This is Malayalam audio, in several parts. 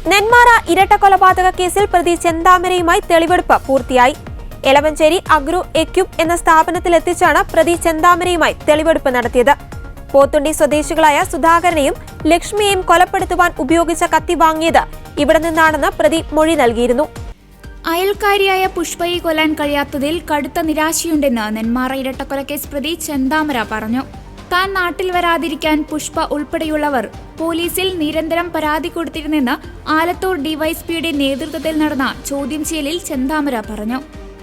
നെന്മാറ ഇരട്ടക്കൊലപാതക കേസിൽ പ്രതി ചെന്താമരയുമായി തെളിവെടുപ്പ് പൂർത്തിയായി. എലവഞ്ചേരി അഗ്രോ എക്യുപ് എന്ന സ്ഥാപനത്തിലെത്തിച്ചാണ് പ്രതി ചെന്താമരയുമായി തെളിവെടുപ്പ് നടത്തിയത്. പോത്തുണ്ടി സ്വദേശികളായ സുധാകരനെയും ലക്ഷ്മിയെയും കൊലപ്പെടുത്തുവാൻ ഉപയോഗിച്ച കത്തി വാങ്ങിയത് ഇവിടെ നിന്നാണെന്ന് പ്രതി മൊഴി നൽകിയിരുന്നു. അയൽക്കാരിയായ പുഷ്പയെ കൊല്ലാൻ കഴിയാത്തതിൽ കടുത്ത നിരാശയുണ്ടെന്ന് നെന്മാറ ഇരട്ടക്കൊലക്കേസ് പ്രതി ചെന്താമര പറഞ്ഞു. താൻ നാട്ടിൽ വരാതിരിക്കാൻ പുഷ്പ ഉൾപ്പെടെയുള്ളവർ പോലീസിൽ നിരന്തരം പരാതി കൊടുത്തിരുന്നെന്ന് ആലത്തൂർ ഡിവൈഎസ്പിയുടെ നേതൃത്വത്തിൽ നടന്ന ചോദ്യം ചെയ്യലിൽ ചെന്താമര പറഞ്ഞു.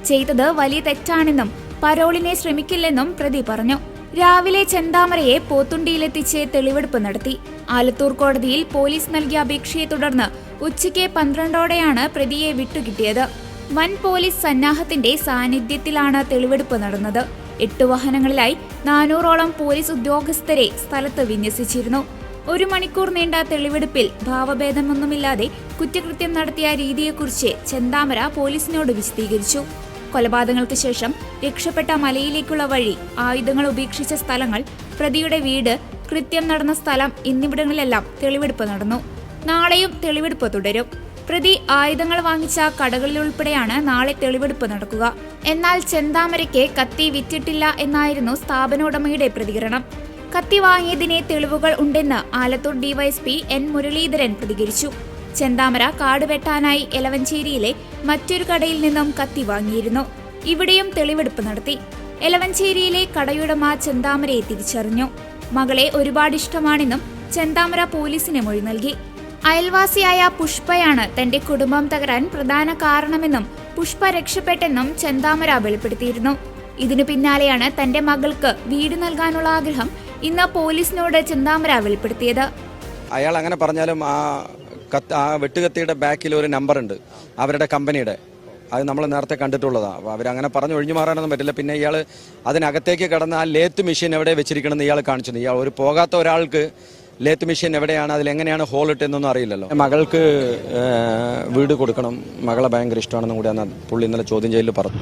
ചെയ്തത് വലിയ തെറ്റാണെന്നും പരോളിനെ ശ്രമിക്കില്ലെന്നും പ്രതി പറഞ്ഞു. രാവിലെ ചെന്താമരയെ പോത്തുണ്ടിയിലെത്തിച്ച് തെളിവെടുപ്പ് നടത്തി. ആലത്തൂർ കോടതിയിൽ പോലീസ് നൽകിയ അപേക്ഷയെ തുടർന്ന് ഉച്ചയ്ക്ക് 12ഓടെയാണ് പ്രതിയെ വിട്ടുകിട്ടിയത്. വൻ പോലീസ് സന്നാഹത്തിന്റെ സാന്നിധ്യത്തിലാണ് തെളിവെടുപ്പ് നടന്നത്. 8 വാഹനങ്ങളിലായി 400ഓളം പോലീസ് ഉദ്യോഗസ്ഥരെ സ്ഥലത്ത് വിന്യസിച്ചിരുന്നു. 1 മണിക്കൂർ നീണ്ട തെളിവെടുപ്പിൽ ഭാവഭേദമൊന്നുമില്ലാതെ കുറ്റകൃത്യം നടത്തിയ രീതിയെക്കുറിച്ച് ചെന്താമര പോലീസിനോട് വിശദീകരിച്ചു. കൊലപാതകങ്ങൾക്ക് ശേഷം രക്ഷപ്പെട്ട മലയിലേക്കുള്ള വഴി, ആയുധങ്ങൾ ഉപേക്ഷിച്ച സ്ഥലങ്ങൾ, പ്രതിയുടെ വീട്, കൃത്യം നടന്ന സ്ഥലം എന്നിവിടങ്ങളിലെല്ലാം തെളിവെടുപ്പ് നടന്നു. നാളെയും തെളിവെടുപ്പ് തുടരും. പ്രതി ആയുധങ്ങൾ വാങ്ങിച്ച കടകളിലുൾപ്പെടെയാണ് നാളെ തെളിവെടുപ്പ് നടക്കുക. എന്നാൽ ചെന്താമരയ്ക്ക് കത്തി വിറ്റിട്ടില്ല എന്നായിരുന്നു സ്ഥാപന ഉടമയുടെ പ്രതികരണം. കത്തി വാങ്ങിയതിന് തെളിവുകൾ ഉണ്ടെന്ന് ആലത്തൂർ ഡിവൈഎസ്പി എൻ മുരളീധരൻ പ്രതികരിച്ചു. ചെന്താമര കാട് വെട്ടാനായി എലവഞ്ചേരിയിലെ മറ്റൊരു കടയിൽ നിന്നും കത്തി വാങ്ങിയിരുന്നു. ഇവിടെയും തെളിവെടുപ്പ് നടത്തി. എലവഞ്ചേരിയിലെ കടയുടമ ചെന്താമരയെ തിരിച്ചറിഞ്ഞു. മകളെ ഒരുപാട് ഇഷ്ടമാണെന്നും ചെന്താമര പോലീസിന് മൊഴി നൽകി. അയൽവാസിയായ പുഷ്പയാണ് തന്റെ കുടുംബം തകരാൻ പ്രധാന കാരണമെന്നും പുഷ്പ രക്ഷപ്പെട്ടെന്നും ചെന്താമര വെളിപ്പെടുത്തിയിരുന്നു. ഇതിനു പിന്നാലെയാണ് തന്റെ മകൾക്ക് വീട് നൽകാനുള്ള ആഗ്രഹം ഇന്ന് പോലീസിനോട് ചെന്താമര വെളിപ്പെടുത്തിയത്. അയാൾ അങ്ങനെ പറഞ്ഞാലും ആ വെട്ടുകത്തിയുടെ ബാക്കിൽ ഒരു നമ്പർ ഉണ്ട്, അവരുടെ കമ്പനിയുടെ. അത് നമ്മൾ നേരത്തെ കണ്ടിട്ടുള്ളതാണ്. അപ്പോൾ അവരങ്ങനെ പറഞ്ഞ് ഒഴിഞ്ഞു മാറാനൊന്നും പറ്റില്ല. പിന്നെ ഇയാൾ അതിനകത്തേക്ക് കടന്ന് ആ ലേത്ത് മെഷീൻ എവിടെ വെച്ചിരിക്കണമെന്ന് ഇയാൾ കാണിച്ചു. ഇയാൾ പോകാത്ത ഒരാൾക്ക് ലേത്ത് മെഷീൻ എവിടെയാണ്, അതിലെങ്ങനെയാണ് ഹോൾ ഇട്ടെന്നൊന്നും അറിയില്ലല്ലോ. മകൾക്ക് വീട് കൊടുക്കണം, മകളെ ഭയങ്കര ഇഷ്ടമാണെന്നും കൂടിയാണ് പുള്ളി ഇന്നലെ ചോദ്യം ചെയ്യലിൽ പറഞ്ഞു.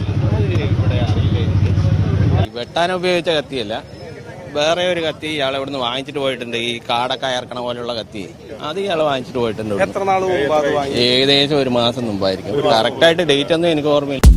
വെട്ടാൻ ഉപയോഗിച്ച കത്തിയല്ല, വേറെ ഒരു കത്തി ഇയാൾ ഇവിടുന്ന് വാങ്ങിച്ചിട്ട് പോയിട്ടുണ്ട്. ഈ കാടൊക്കെ അയർക്കണ പോലെയുള്ള കത്തി, അത് ഇയാൾ വാങ്ങിച്ചിട്ട് പോയിട്ടുണ്ട്. എത്ര നാൾ മുമ്പ്? ഏകദേശം 1 മാസം മുമ്പായിരിക്കും. കറക്റ്റായിട്ട് ഡേറ്റ് ഒന്നും എനിക്ക് ഓർമ്മയില്ല.